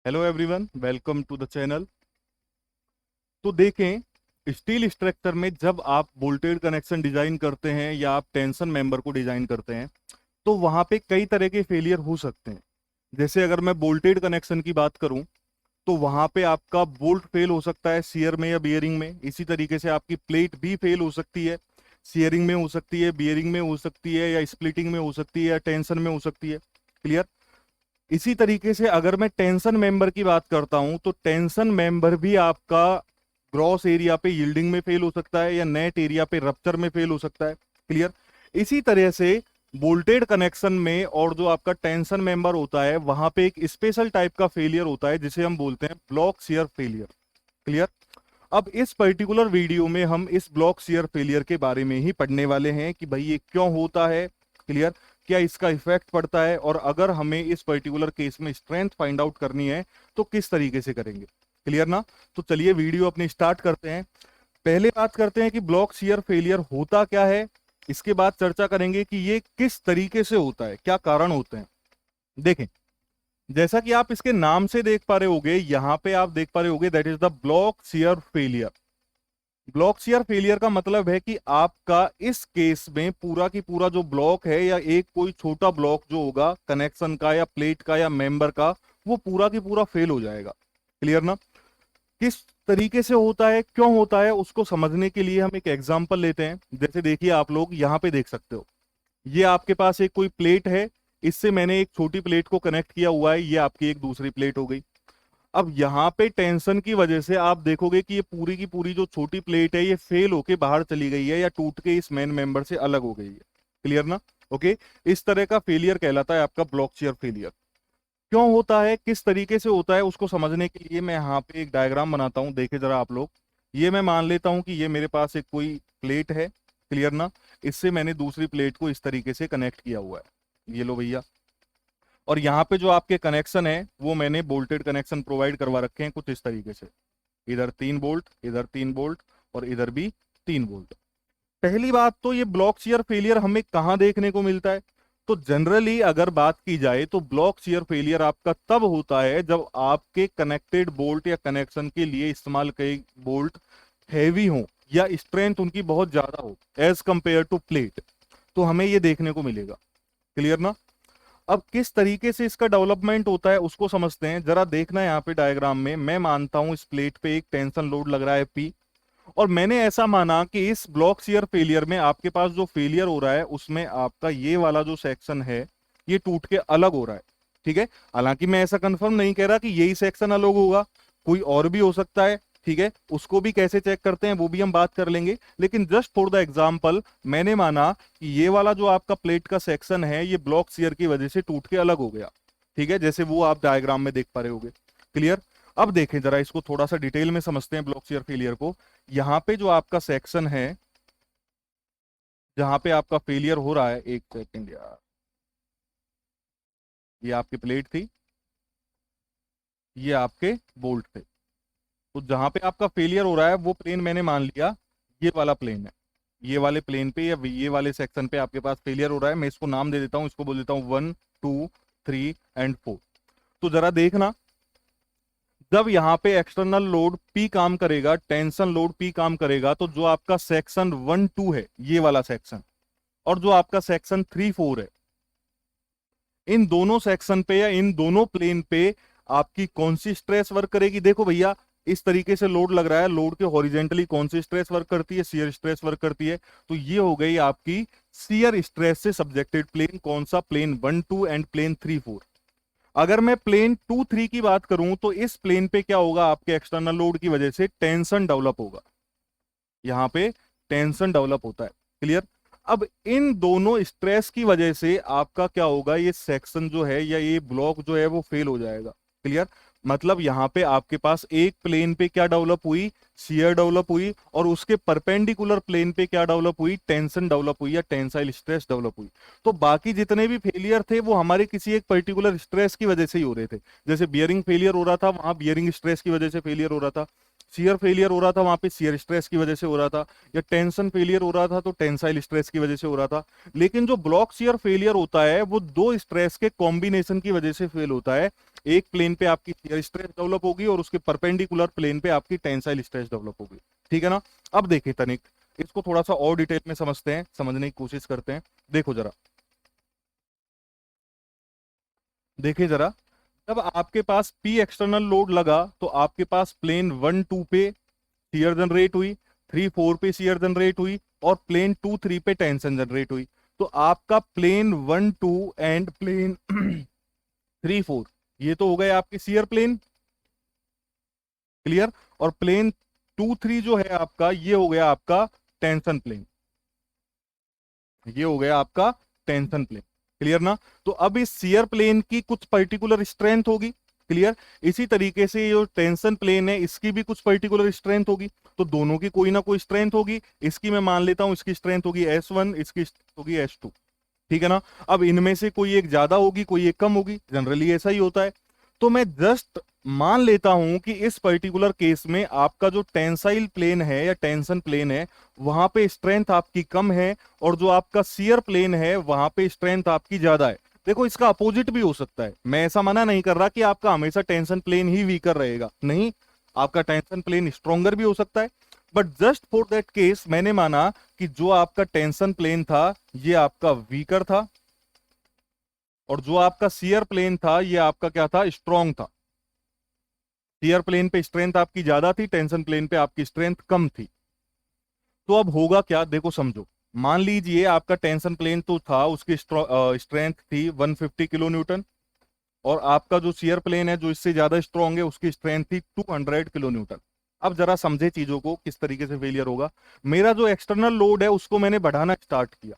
Hello everyone, welcome to the channel. तो देखें, steel structure में जब आप बोल्टेड कनेक्शन डिजाइन करते हैं या आप टेंशन मेंबर को डिजाइन करते हैं तो वहां पे कई तरह के फेलियर हो सकते हैं। जैसे अगर मैं बोल्टेड कनेक्शन की बात करूं तो वहां पे आपका बोल्ट फेल हो सकता है शियर में या बियरिंग में। इसी तरीके से आपकी प्लेट भी फेल हो सकती है, शियरिंग में हो सकती है, बियरिंग में हो सकती है, या स्प्लिटिंग में हो सकती है, या टेंशन में हो सकती है। क्लियर। इसी तरीके से अगर मैं टेंशन मेंबर की बात करता हूं तो टेंशन मेंबर भी आपका ग्रॉस एरिया पे यील्डिंग में फेल हो सकता है या नेट एरिया पे रप्चर में फेल हो सकता है। क्लियर। इसी तरह से बोल्टेड कनेक्शन में और जो आपका टेंशन मेंबर होता है वहां पे एक स्पेशल टाइप का फेलियर होता है जिसे हम बोलते हैं ब्लॉक शियर फेलियर। क्लियर। अब इस पर्टिकुलर वीडियो में हम इस ब्लॉक शियर फेलियर के बारे में ही पढ़ने वाले हैं कि भाई ये क्यों होता है। क्लियर। क्या इसका इफेक्ट पड़ता है, और अगर हमें इस पर्टिकुलर केस में स्ट्रेंथ फाइंड आउट करनी है तो किस तरीके से करेंगे। क्लियर ना। तो चलिए वीडियो अपनी स्टार्ट करते हैं। पहले बात करते हैं कि ब्लॉक शियर फेलियर होता क्या है। इसके बाद चर्चा करेंगे कि ये किस तरीके से होता है, क्या कारण होते हैं। देखें, जैसा कि आप इसके नाम से देख पा रहे होगे, यहां पे आप देख पा रहे होगे that is the block shear failure. Block shear failure का मतलब है कि आपका इस केस में पूरा की पूरा जो ब्लॉक है या एक कोई छोटा ब्लॉक जो होगा कनेक्शन का या प्लेट का या मेंबर का, वो पूरा की पूरा फेल हो जाएगा। क्लियर ना। किस तरीके से होता है, क्यों होता है, उसको समझने के लिए हम एक एग्जांपल लेते हैं। जैसे देखिए, आप लोग यहां पे देख सकते हो, ये आपके पास एक कोई प्लेट है, इससे मैंने एक छोटी प्लेट को कनेक्ट किया हुआ है, ये आपकी एक दूसरी प्लेट हो गई। अब यहां पे टेंशन की वजह से आप देखोगे कि ये पूरी की पूरी जो छोटी प्लेट है ये फेल होके बाहर चली गई है या टूट के इस मेन मेंबर से अलग हो गई है। क्लियर ना। ओके। इस तरह का फेलियर कहलाता है आपका ब्लॉक शियर फेलियर। क्यों होता है, किस तरीके से होता है, उसको समझने के लिए मैं यहाँ पे एक डायग्राम बनाता हूं। देखे जरा आप लोग, ये मैं मान लेता हूं कि ये मेरे पास एक कोई प्लेट है। क्लियर ना। इससे मैंने दूसरी प्लेट को इस तरीके से कनेक्ट किया हुआ है, ये लो भैया। और यहाँ पे जो आपके कनेक्शन है वो मैंने बोल्टेड कनेक्शन प्रोवाइड करवा रखे हैं कुछ इस तरीके से। इधर 3 बोल्ट, इधर 3 बोल्ट, और इधर भी 3 बोल्ट। पहली बात तो ये ब्लॉक शियर फेलियर हमें कहां देखने को मिलता है। तो जनरली अगर बात की जाए तो ब्लॉक शियर फेलियर आपका तब होता है जब आपके कनेक्टेड बोल्ट या कनेक्शन के लिए इस्तेमाल कई बोल्ट हैवी हो या स्ट्रेंथ उनकी बहुत ज्यादा हो एज कंपेयर टू प्लेट, तो हमें ये देखने को मिलेगा। क्लियर ना। अब किस तरीके से इसका डेवलपमेंट होता है उसको समझते हैं। जरा देखना यहाँ पे डायग्राम में, मैं मानता हूं इस प्लेट पे एक टेंशन लोड लग रहा है पी, और मैंने ऐसा माना कि इस ब्लॉक शियर फेलियर में आपके पास जो फेलियर हो रहा है उसमें आपका ये वाला जो सेक्शन है ये टूट के अलग हो रहा है। ठीक है। हालांकि मैं ऐसा कंफर्म नहीं कह रहा कि यही सेक्शन अलग होगा, कोई और भी हो सकता है। ठीक है। उसको भी कैसे चेक करते हैं वो भी हम बात कर लेंगे, लेकिन जस्ट फॉर द एग्जांपल मैंने माना कि ये वाला जो आपका प्लेट का सेक्शन है ये ब्लॉक शियर की वजह से टूट के अलग हो गया। ठीक है, जैसे वो आप डायग्राम में देख पा रहे होगे। क्लियर। अब देखें जरा, इसको थोड़ा सा डिटेल में समझते हैं ब्लॉक शियर फेलियर को। यहां पे जो आपका सेक्शन है जहां पे आपका फेलियर हो रहा है, एक सेकेंड यार, ये आपकी प्लेट थी, ये आपके बोल्ट थे। तो जहां पे आपका फेलियर हो रहा है वो प्लेन मैंने मान लिया ये वाला प्लेन है। ये वाले प्लेन पे या ये वाले सेक्शन पे आपके पास फेलियर हो रहा है। मैं इसको नाम दे देता हूं, इसको बोल देता हूं 1, 2, 3 एंड 4। तो जरा देखना, जब यहाँ पे एक्सटर्नल लोड P काम करेगा, टेंशन लोड P काम करेगा, तो जो आपका सेक्शन 1, 2 है ये वाला सेक्शन, और जो आपका सेक्शन 3, 4 है, इन दोनों सेक्शन पे या इन दोनों प्लेन पे आपकी कौन सी स्ट्रेस वर्क करेगी। देखो भैया, इस तरीके से लोड लग रहा है, लोड के हॉरिजेंटली कौन सी स्ट्रेस वर्क करती है, शियर स्ट्रेस वर्क करती है। तो ये हो गई आपकी शियर स्ट्रेस से सब्जेक्टेड प्लेन। कौन सा प्लेन, 1, 2 एंड प्लेन 3, 4। अगर मैं प्लेन 2, 3 की बात करूं तो इस प्लेन पे क्या होगा, आपके एक्सटर्नल लोड की वजह से टेंशन डेवलप होगा, यहां पे टेंशन डेवलप होता है। क्लियर। अब इन दोनों स्ट्रेस की वजह से आपका क्या होगा, ये सेक्शन जो है या ये ब्लॉक जो है वो फेल हो जाएगा। क्लियर। मतलब यहां पे आपके पास एक प्लेन पे क्या डेवलप हुई, शियर डेवलप हुई, और उसके परपेंडिकुलर प्लेन पे क्या डेवलप हुई, टेंशन डेवलप हुई या टेंसाइल स्ट्रेस डेवलप हुई। तो बाकी जितने भी फेलियर थे वो हमारे किसी एक पर्टिकुलर स्ट्रेस की वजह से ही हो रहे थे। जैसे बियरिंग फेलियर हो रहा था, वहां बियरिंग स्ट्रेस की वजह से फेलियर हो रहा था। शियर फेलियर हो रहा था, वहां पे शियर स्ट्रेस की वजह से हो रहा था। या टेंशन फेलियर हो रहा था तो टेंसाइल स्ट्रेस की वजह से हो रहा था। लेकिन जो ब्लॉक शियर फेलियर होता है वो दो स्ट्रेस के कॉम्बिनेशन की वजह से फेल होता है। एक प्लेन पे आपकी शियर स्ट्रेस डेवलप होगी और उसके परपेंडिकुलर प्लेन पे आपकी टेंसाइल स्ट्रेस डेवलप होगी। ठीक है ना। अब देखिए तनिक इसको थोड़ा सा और डिटेल में समझते हैं, समझने की कोशिश करते हैं। देखो जरा, देखिए जरा, जब आपके पास पी एक्सटर्नल लोड लगा तो आपके पास प्लेन 1 2 पे शियर जनरेट हुई, 3 4 पे शियर जनरेट हुई और प्लेन 2 3 पे टेंशन जनरेट हुई। तो आपका प्लेन 1 2 एंड प्लेन 3 4 ये तो हो गए आपके शियर प्लेन, क्लियर। और प्लेन 2 3 जो है आपका, ये हो गया आपका टेंशन प्लेन, ये हो गया आपका टेंशन प्लेन, क्लियर ना। तो अब इस शियर प्लेन की कुछ पर्टिकुलर स्ट्रेंथ होगी, क्लियर। इसी तरीके से जो टेंशन प्लेन है इसकी भी कुछ पर्टिकुलर स्ट्रेंथ होगी, तो दोनों की कोई ना कोई स्ट्रेंथ होगी। इसकी मैं मान लेता हूं इसकी स्ट्रेंथ होगी S1, इसकी strength होगी S2, ठीक है ना। अब इनमें से कोई एक ज्यादा होगी कोई एक कम होगी, जनरली ऐसा ही होता है। तो मैं जस्ट मान लेता हूं कि इस पर्टिकुलर केस में आपका जो टेंसाइल प्लेन है या टेंशन प्लेन है वहां पे स्ट्रेंथ आपकी कम है और जो आपका शियर प्लेन है वहां पे स्ट्रेंथ आपकी ज्यादा है। देखो इसका अपोजिट भी हो सकता है, मैं ऐसा मना नहीं कर रहा कि आपका हमेशा टेंशन प्लेन ही वीकर रहेगा, नहीं, आपका टेंशन प्लेन स्ट्रोंगर भी हो सकता है। But just for that case मैंने माना कि जो आपका टेंशन प्लेन था ये आपका वीकर था और जो आपका शियर प्लेन था ये आपका क्या था, स्ट्रॉन्ग था। शियर प्लेन पे स्ट्रेंथ आपकी ज्यादा थी, टेंशन प्लेन पे आपकी स्ट्रेंथ कम थी। तो अब होगा क्या, देखो समझो। मान लीजिए आपका टेंशन प्लेन तो था, उसकी स्ट्रेंथ थी 150 किलो न्यूटन और आपका जो शियर प्लेन है जो इससे ज्यादा स्ट्रॉन्ग है उसकी स्ट्रेंथ थी 200 किलो न्यूटन। अब जरा समझे चीजों को किस तरीके से फेलियर होगा। मेरा जो एक्सटर्नल लोड है उसको मैंने बढ़ाना स्टार्ट किया,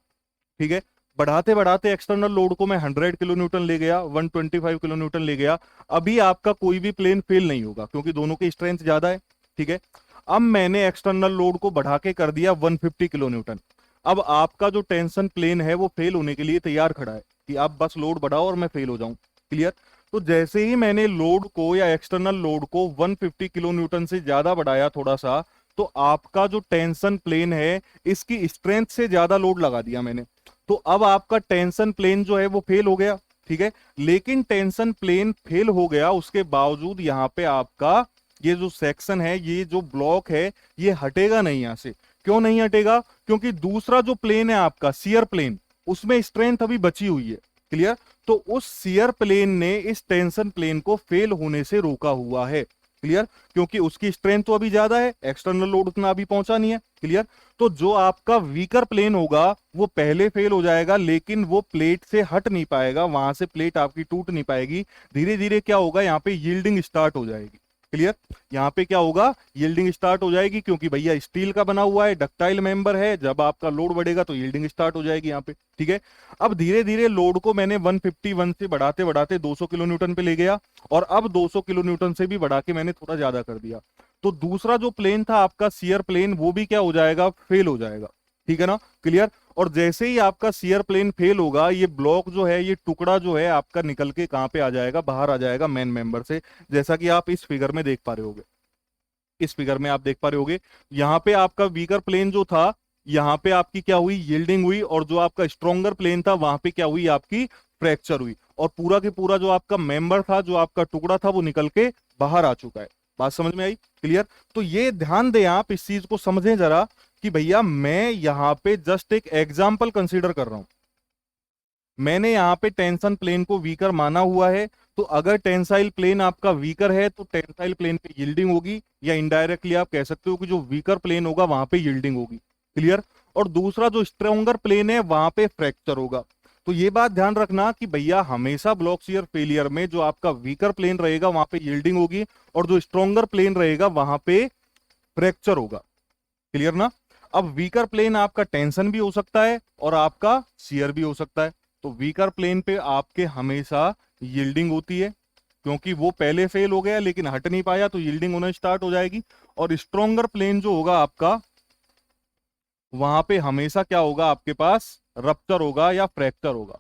ठीक है। बढ़ाते बढ़ाते एक्सटर्नल लोड को मैं 100 किलो न्यूटन ले गया, 125 किलो न्यूटन ले गया। अभी आपका कोई भी प्लेन फेल नहीं होगा क्योंकि दोनों की स्ट्रेंथ ज्यादा है, ठीक है। अब मैंने एक्सटर्नल लोड को बढ़ा के कर दिया 150 किलो न्यूटन। अब आपका जो टेंशन प्लेन है वो फेल होने के लिए तैयार खड़ा है कि आप बस लोड बढ़ाओ और मैं फेल हो जाऊं, क्लियर। तो जैसे ही मैंने लोड को या एक्सटर्नल लोड को 150 किलो न्यूटन से ज्यादा बढ़ाया थोड़ा सा, तो आपका जो टेंशन प्लेन है इसकी स्ट्रेंथ से ज्यादा लोड लगा दिया मैंने। तो अब आपका टेंशन प्लेन जो है वो फेल हो गया, ठीक है। लेकिन टेंशन प्लेन फेल हो गया उसके बावजूद यहां पे आपका ये जो सेक्शन है, ये जो ब्लॉक है, ये हटेगा नहीं यहां से। क्यों नहीं हटेगा, क्योंकि दूसरा जो प्लेन है आपका शियर प्लेन, उसमें स्ट्रेंथ अभी बची हुई है, क्लियर। तो उस शियर प्लेन ने इस टेंशन प्लेन को फेल होने से रोका हुआ है, क्लियर। क्योंकि उसकी स्ट्रेंथ तो अभी ज्यादा है, एक्सटर्नल लोड उतना अभी पहुंचा नहीं है, क्लियर। तो जो आपका वीकर प्लेन होगा वो पहले फेल हो जाएगा लेकिन वो प्लेट से हट नहीं पाएगा, वहां से प्लेट आपकी टूट नहीं पाएगी। धीरे धीरे क्या होगा, यहाँ पे यील्डिंग स्टार्ट हो जाएगी, क्लियर। यहाँ पे क्या होगा, यील्डिंग स्टार्ट हो जाएगी क्योंकि भैया स्टील का बना हुआ है, डक्टाइल मेंबर है, जब आपका लोड बढ़ेगा तो यील्डिंग स्टार्ट हो जाएगी यहाँ पे, ठीक है। अब धीरे धीरे लोड को मैंने 151 से बढ़ाते बढ़ाते 200 किलो न्यूटन पे ले गया और अब 200 किलो न्यूटन से भी बढ़ा के मैंने थोड़ा ज्यादा कर दिया। तो दूसरा जो प्लेन था आपका शियर प्लेन वो भी क्या हो जाएगा, फेल हो जाएगा, ठीक है ना, क्लियर। और जैसे ही आपका शियर प्लेन फेल होगा ये ब्लॉक जो है, ये टुकड़ा जो है आपका निकल के कहां पे आ जाएगा, बाहर आ जाएगा मेन मेंबर से, जैसा कि आप इस फिगर में देख पा रहे होगे। इस फिगर में आप देख पा रहे होगे यहाँ पे आपका वीकर प्लेन जो था, यहाँ पे आपकी क्या हुई, यील्डिंग हुई, और जो आपका स्ट्रॉन्गर प्लेन था वहां पे क्या हुई, आपकी फ्रैक्चर हुई, और पूरा के पूरा जो आपका मेंबर था, जो आपका टुकड़ा था, वो निकल के बाहर आ चुका है। बात समझ में आई, क्लियर। तो ये ध्यान दें, आप इस चीज को समझें जरा कि भैया मैं यहां पे जस्ट एक एग्जाम्पल कंसीडर कर रहा हूं। मैंने यहाँ पे टेंशन प्लेन को वीकर माना हुआ है, तो अगर टेंसाइल प्लेन आपका वीकर है तो टेंसाइल प्लेन पे यील्डिंग होगी, या इनडायरेक्टली आप कह सकते हो कि जो वीकर प्लेन होगा वहां पे यील्डिंग होगी, क्लियर। और दूसरा जो स्ट्रोंगर प्लेन है वहां पे फ्रैक्चर होगा। तो ये बात ध्यान रखना कि भैया हमेशा ब्लॉक शियर फेलियर में जो आपका वीकर प्लेन रहेगा वहां पे यील्डिंग होगी और जो स्ट्रोंगर प्लेन रहेगा वहां पे फ्रैक्चर होगा, क्लियर ना। अब वीकर प्लेन आपका टेंशन भी हो सकता है और आपका शियर भी हो सकता है। तो वीकर प्लेन पे आपके हमेशा यील्डिंग होती है क्योंकि वो पहले फेल हो गया लेकिन हट नहीं पाया, तो यील्डिंग होना स्टार्ट हो जाएगी। और स्ट्रोंगर प्लेन जो होगा आपका, वहां पे हमेशा क्या होगा, आपके पास रप्चर होगा या फ्रैक्चर होगा,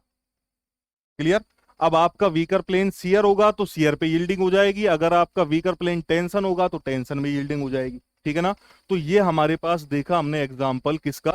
क्लियर। अब आपका वीकर प्लेन शियर होगा तो शियर पे यील्डिंग हो जाएगी, अगर आपका वीकर प्लेन टेंशन होगा तो टेंशन में यील्डिंग हो जाएगी, ठीक है ना। तो ये हमारे पास देखा हमने एग्जाम्पल किसका,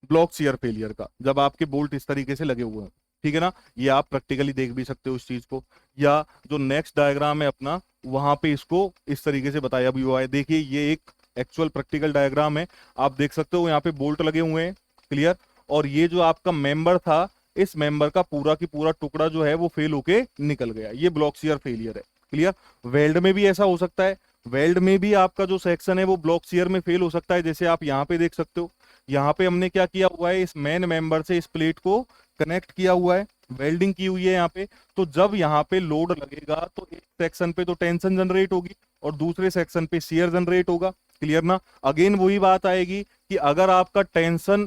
ब्लॉक शियर फेलियर का, जब आपके बोल्ट इस तरीके से लगे हुए हैं। ठीक है ना, ये आप प्रैक्टिकली देख भी सकते हो इस चीज को। या जो नेक्स्ट डायग्राम है अपना, वहां पे इसको इस तरीके से बताया भी हुआ है। देखिए ये एक एक्चुअल प्रैक्टिकल डायग्राम है, आप देख सकते हो यहाँ पे बोल्ट लगे हुए हैं, क्लियर। और ये जो आपका मेंबर था, इस मेंबर का पूरा की पूरा टुकड़ा जो है वो फेल होके निकल गया, ये ब्लॉक शियर फेलियर है, क्लियर। वेल्ड में भी ऐसा हो सकता है, वेल्ड में भी आपका जो सेक्शन है वो ब्लॉक शियर में फेल हो सकता है। जैसे आप यहाँ पे देख सकते हो, यहाँ पे हमने क्या किया हुआ है, इस मेन मेंबर से इस प्लेट को कनेक्ट किया हुआ है, वेल्डिंग की हुई है यहाँ पे। तो जब यहाँ पे लोड लगेगा तो एक सेक्शन पे तो टेंशन जनरेट होगी और दूसरे सेक्शन पे शियर जनरेट होगा, क्लियर ना। अगेन वही बात आएगी कि अगर आपका टेंशन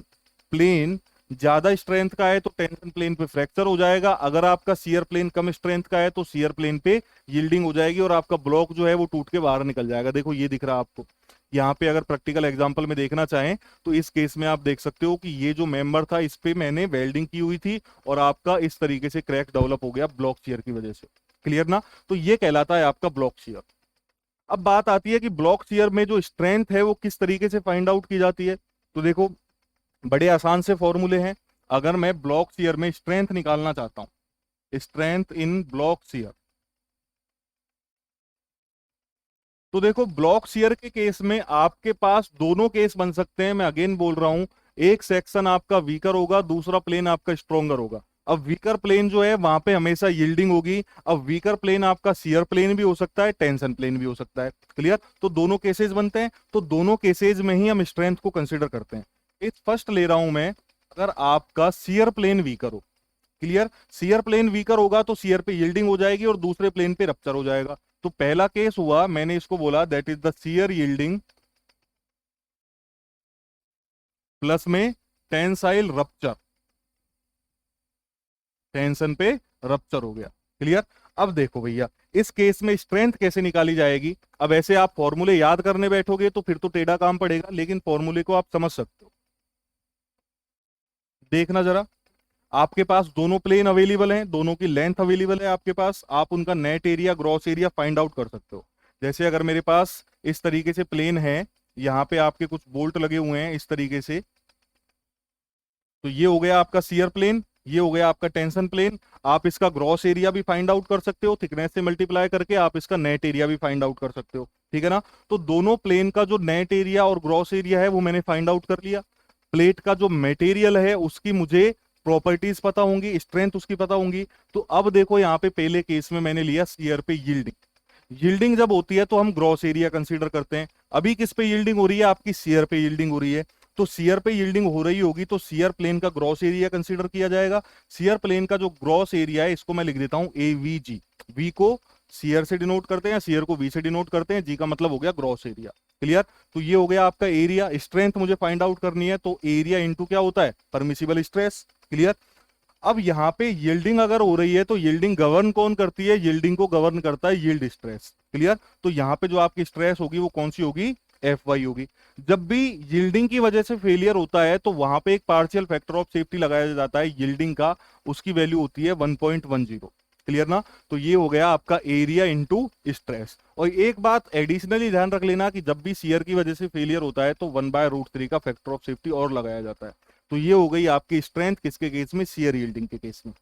प्लेन ज्यादा स्ट्रेंथ का है तो टेंशन प्लेन पे फ्रैक्चर हो जाएगा, अगर आपका शियर प्लेन कम स्ट्रेंथ का है तो शियर प्लेन पे यील्डिंग हो जाएगी और आपका ब्लॉक जो है वो टूट के बाहर निकल जाएगा। देखो ये दिख रहा है आपको यहाँ पे, अगर प्रैक्टिकल एग्जांपल में देखना चाहें तो इस केस में आप देख सकते हो कि ये जो मेंबर था इस पे मैंने वेल्डिंग की हुई थी और आपका इस तरीके से क्रैक डेवलप हो गया ब्लॉक शियर की वजह से, क्लियर ना। तो ये कहलाता है आपका ब्लॉक शियर। अब बात आती है कि ब्लॉक शियर में जो स्ट्रेंथ है वो किस तरीके से फाइंड आउट की जाती है। तो देखो बड़े आसान से फॉर्मूले हैं। अगर मैं ब्लॉक शियर में स्ट्रेंथ निकालना चाहता हूं, स्ट्रेंथ इन ब्लॉक शियर, तो देखो ब्लॉक शियर के केस में आपके पास दोनों केस बन सकते हैं। मैं अगेन बोल रहा हूं, एक सेक्शन आपका वीकर होगा, दूसरा प्लेन आपका स्ट्रोंगर होगा। अब वीकर प्लेन जो है वहां पे हमेशा यील्डिंग होगी। अब वीकर प्लेन आपका शियर प्लेन भी हो सकता है, टेंशन प्लेन भी हो सकता है, क्लियर। तो दोनों केसेस बनते हैं, तो दोनों केसेस में ही हम स्ट्रेंथ को कंसिडर करते हैं। इस फर्स्ट ले रहा हूं मैं, अगर आपका शियर प्लेन वीकर हो, क्लियर, शियर प्लेन वीकर होगा तो शियर पे यील्डिंग हो जाएगी और दूसरे प्लेन पे रप्चर हो जाएगा। तो पहला केस हुआ, मैंने इसको बोला that is the shear yielding plus में टेंसाइल रप्चर, टेंशन पे रप्चर हो गया, क्लियर। अब देखो भैया इस केस में स्ट्रेंथ कैसे निकाली जाएगी। अब ऐसे आप फॉर्मूले याद करने बैठोगे तो फिर तो टेढ़ा काम पड़ेगा, लेकिन फॉर्मूले को आप समझ सकते हो। देखना जरा, आपके पास दोनों प्लेन अवेलेबल हैं, दोनों की लेंथ अवेलेबल है आपके पास, आप उनका net area gross area find out कर सकते हो। जैसे अगर मेरे पास इस तरीके से प्लेन है, यहाँ पे आपके कुछ बोल्ट लगे हुए हैं इस तरीके से, तो ये हो गया आपका शियर प्लेन, ये हो गया आपका टेंशन प्लेन। आप इसका ग्रॉस एरिया भी फाइंड आउट कर सकते हो, थिकनेस से मल्टीप्लाई करके आप इसका नेट एरिया भी फाइंड आउट कर सकते हो, ठीक है ना। तो दोनों प्लेन का जो नेट एरिया और ग्रॉस एरिया है वो मैंने फाइंड आउट कर लिया। प्लेट का जो मटेरियल है उसकी मुझे प्रॉपर्टीज पता होंगी, स्ट्रेंथ उसकी पता होंगी। तो अब देखो यहाँ पे पहले केस में मैंने लिया शियर पे यील्डिंग। यील्डिंग जब होती है तो हम ग्रॉस एरिया कंसीडर करते हैं। अभी किस पे यील्डिंग हो रही है, आपकी शियर पे यील्डिंग हो रही है। तो शियर पे यील्डिंग हो रही होगी तो शियर प्लेन का ग्रॉस एरिया कंसीडर किया जाएगा। शियर प्लेन का जो ग्रॉस एरिया है इसको मैं लिख देता हूं एवीजी। वी को शियर से डिनोट करते हैं, शियर को वी से डिनोट करते हैं, जी का मतलब हो गया ग्रॉस एरिया, क्लियर। तो ये हो गया आपका एरिया। स्ट्रेंथ मुझे फाइंड आउट करनी है तो एरिया इंटू क्या होता है, परमिसिबल स्ट्रेस, क्लियर। अब यहाँ पे यील्डिंग अगर हो रही है तो यील्डिंग गवर्न कौन करती है, यील्डिंग को गवर्न करता है यील्ड स्ट्रेस, क्लियर। तो यहाँ पे जो आपकी स्ट्रेस होगी वो कौन सी होगी, एफ वाई होगी। जब भी यील्डिंग की वजह से फेलियर होता है तो वहां पे एक पार्शियल फैक्टर ऑफ सेफ्टी लगाया जाता है यील्डिंग का, उसकी वैल्यू होती है 1.10, क्लियर ना। तो ये हो गया आपका एरिया इंटू स्ट्रेस। और एक बात एडिशनली ध्यान रख लेना कि जब भी शियर की वजह से फेलियर होता है तो 1/√3 का फैक्टर ऑफ सेफ्टी और लगाया जाता है। तो ये हो गई आपकी स्ट्रेंथ किसके केस में, शियर यील्डिंग के केस में।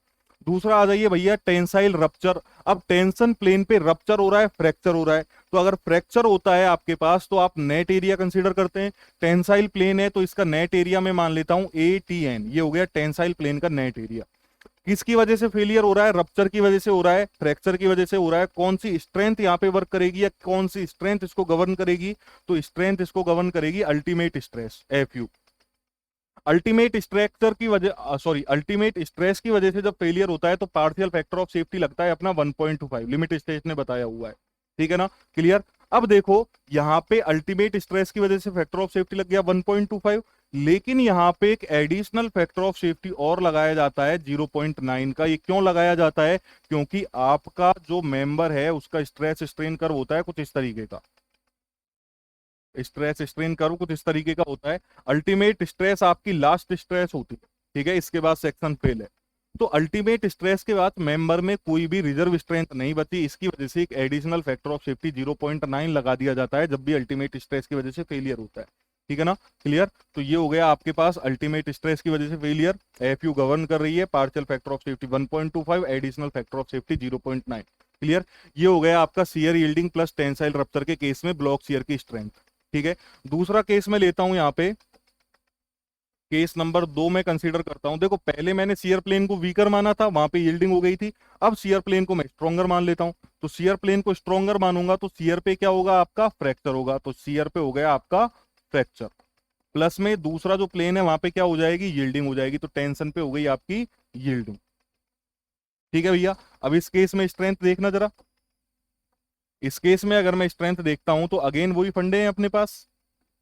दूसरा आ जाइए भैया टेंसाइल रप्चर। अब टेंशन प्लेन पे रप्चर हो रहा है, फ्रैक्चर हो रहा है। तो अगर फ्रैक्चर होता है आपके पास तो आप नेट एरिया कंसीडर करते हैं। टेंसाइल प्लेन है तो इसका नेट एरिया मैं मान लेता हूं ATN, ये हो गया टेंसाइल प्लेन का नेट एरिया। किसकी वजह से फेलियर हो रहा है, रप्चर की वजह से हो रहा है, फ्रैक्चर की वजह से हो रहा है। कौन सी स्ट्रेंथ यहाँ पे वर्क करेगी या कौन सी स्ट्रेंथ इसको गवर्न करेगी, तो स्ट्रेंथ इसको गवर्न करेगी ultimate stress, FU। Ultimate structure की वजह अल्टीमेट स्ट्रेस की वजह से जब फेलियर होता है तो पार्शियल फैक्टर ऑफ सेफ्टी लगता है अपना 1.25, लिमिट स्टेट ने बताया हुआ है, ठीक है ना, क्लियर। अब देखो यहाँ पे अल्टीमेट स्ट्रेस की वजह से फैक्टर ऑफ सेफ्टी लग गया 1.25, लेकिन यहाँ पे एक एडिशनल फैक्टर ऑफ सेफ्टी और लगाया जाता है 0.9 का। ये क्यों लगाया जाता है, क्योंकि आपका जो मेंबर है उसका स्ट्रेस स्ट्रेन कर्व होता है कुछ इस तरीके का, स्ट्रेस स्ट्रेन कर्व कुछ इस तरीके का होता है। अल्टीमेट स्ट्रेस आपकी लास्ट स्ट्रेस होती है, ठीक है, इसके बाद सेक्शन फेल है। तो अल्टीमेट स्ट्रेस के बाद मेंबर में कोई भी रिजर्व स्ट्रेंथ नहीं बची, इसकी वजह से एक एडिशनल फैक्टर ऑफ सेफ्टी 0.9 लगा दिया जाता है जब भी अल्टीमेट स्ट्रेस की वजह से फेलियर होता है। ठीक है ना, क्लियर। तो ये हो गया आपके पास अल्टीमेट स्ट्रेस की वजह से फेलियर, एफ यू गवर्न कर रही है, partial factor of safety 1.25, additional factor of safety 0.9, clear. ये हो गया आपका shear yielding plus tensile rupture के केस में ब्लॉक शियर की स्ट्रेंथ। ठीक है, दूसरा केस मैं लेता हूं यहाँ पे, केस नंबर 2 में कंसीडर करता हूं। देखो पहले मैंने शियर प्लेन को वीकर माना था, वहां पे यील्डिंग हो गई थी। अब शियर प्लेन को मैं स्ट्रॉन्गर मान लेता हूं। तो शियर प्लेन को स्ट्रॉन्गर मानूंगा तो शियर पे क्या होगा, आपका फ्रैक्चर होगा। तो शियर पे हो गया आपका फ्रैक्चर, प्लस में दूसरा जो प्लेन है वहां पे क्या हो जाएगी, यील्डिंग हो जाएगी। तो टेंशन पे हो गई आपकी यील्डिंग। ठीक है भैया, अब इस केस में स्ट्रेंथ देखना जरा। इस केस में अगर मैं स्ट्रेंथ देखता हूं तो अगेन वही फंडे हैं अपने पास।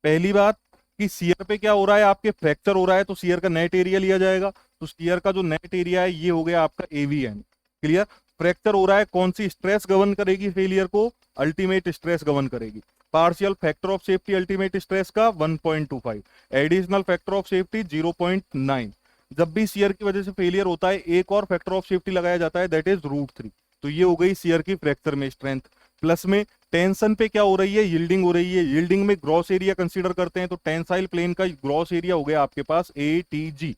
पहली बात कि शियर पे क्या हो रहा है, आपके फ्रैक्चर हो रहा है, तो शियर का नेट एरिया लिया जाएगा। तो शियर का जो नेट एरिया है ये हो गया आपका एवीएन, क्लियर। फ्रैक्चर हो रहा है, कौन सी स्ट्रेस गवर्न करेगी फेलियर को, अल्टीमेट स्ट्रेस गवर्न करेगी। Partial factor of safety ultimate stress का 1.25, एडिशनल फैक्टर ऑफ सेफ्टी 0.9। जब भी शियर की वजह से फेलियर होता है एक और फैक्टर ऑफ सेफ्टी लगाया जाता है, दैट इज √3। तो ये हो गई शियर की फ्रैक्चर में स्ट्रेंथ। प्लस में टेंशन पे क्या हो रही है, यील्डिंग हो रही है। यील्डिंग में ग्रॉस एरिया कंसीडर करते हैं, तो टेंसाइल प्लेन का ग्रॉस एरिया हो गया आपके पास ATG।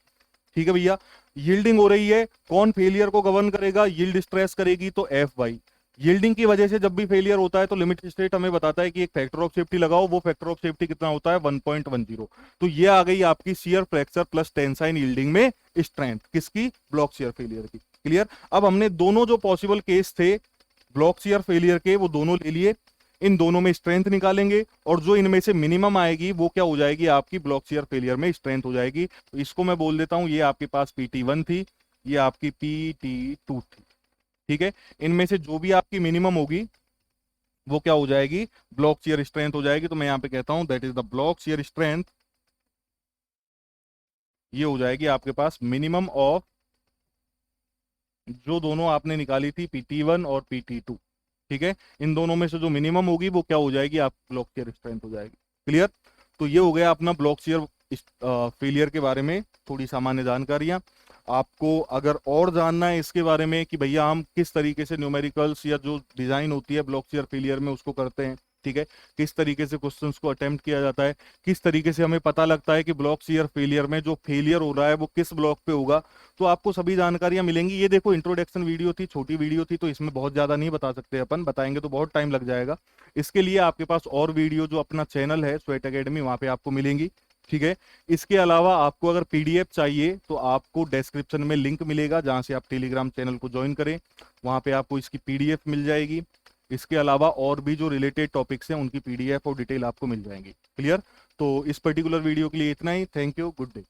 ठीक है भैया, यील्डिंग हो रही है, कौन फेलियर को गवर्न करेगा, यील्ड स्ट्रेस करेगी, तो FY। यील्डिंग की वजह से जब भी फेलियर होता है तो लिमिट स्टेट हमें बताता है कि एक फैक्टर ऑफ सेफ्टी लगाओ, वो फैक्टर ऑफ सेफ्टी कितना होता है, 1.10। तो ये आ गई आपकी शियर फ्रैक्चर प्लस टेंसाइन यील्डिंग में स्ट्रेंथ, किसकी, ब्लॉक शियर फेलियर की, क्लियर। अब हमने दोनों जो पॉसिबल केस थे ब्लॉक शियर फेलियर के वो दोनों ले लिए, इन दोनों में स्ट्रेंथ निकालेंगे और जो इनमें से मिनिमम आएगी वो क्या हो जाएगी, आपकी ब्लॉक शियर फेलियर में स्ट्रेंथ हो जाएगी। तो इसको मैं बोल देता हूं, ये आपके पास PT1 थी, ये आपकी PT2 थी। ठीक है, इनमें से जो भी आपकी मिनिमम होगी वो क्या हो जाएगी, ब्लॉक शियर स्ट्रेंथ हो जाएगी। तो मैं यहां पे कहता हूं that is the block shear strength, ये हो जाएगी आपके पास मिनिमम ऑफ जो दोनों आपने निकाली थी PT1 और PT2। ठीक है, इन दोनों में से जो मिनिमम होगी वो क्या हो जाएगी, आप ब्लॉक शियर स्ट्रेंथ हो जाएगी, क्लियर। तो ये हो गया अपना ब्लॉक शियर फेलियर के बारे में थोड़ी सामान्य जानकारियां। आपको अगर और जानना है इसके बारे में कि भैया हम किस तरीके से न्यूमेरिकल्स या जो डिजाइन होती है ब्लॉक शियर फेलियर में उसको करते हैं, ठीक है, किस तरीके से क्वेश्चंस को अटेम्प्ट किया जाता है, किस तरीके से हमें पता लगता है कि ब्लॉक शियर फेलियर में जो फेलियर हो रहा है वो किस ब्लॉक पे होगा, तो आपको सभी जानकारियां मिलेंगी। ये देखो इंट्रोडक्शन वीडियो थी, छोटी वीडियो थी, तो इसमें बहुत ज्यादा नहीं बता सकते अपन, बताएंगे तो बहुत टाइम लग जाएगा। इसके लिए आपके पास और वीडियो जो अपना चैनल है स्वेट एकेडमी, वहां पे आपको मिलेंगी। ठीक है, इसके अलावा आपको अगर PDF चाहिए तो आपको डिस्क्रिप्शन में लिंक मिलेगा जहां से आप टेलीग्राम चैनल को ज्वाइन करें, वहां पे आपको इसकी PDF मिल जाएगी। इसके अलावा और भी जो रिलेटेड टॉपिक्स हैं उनकी PDF और डिटेल आपको मिल जाएंगी, क्लियर। तो इस पर्टिकुलर वीडियो के लिए इतना ही, थैंक यू, गुड डे।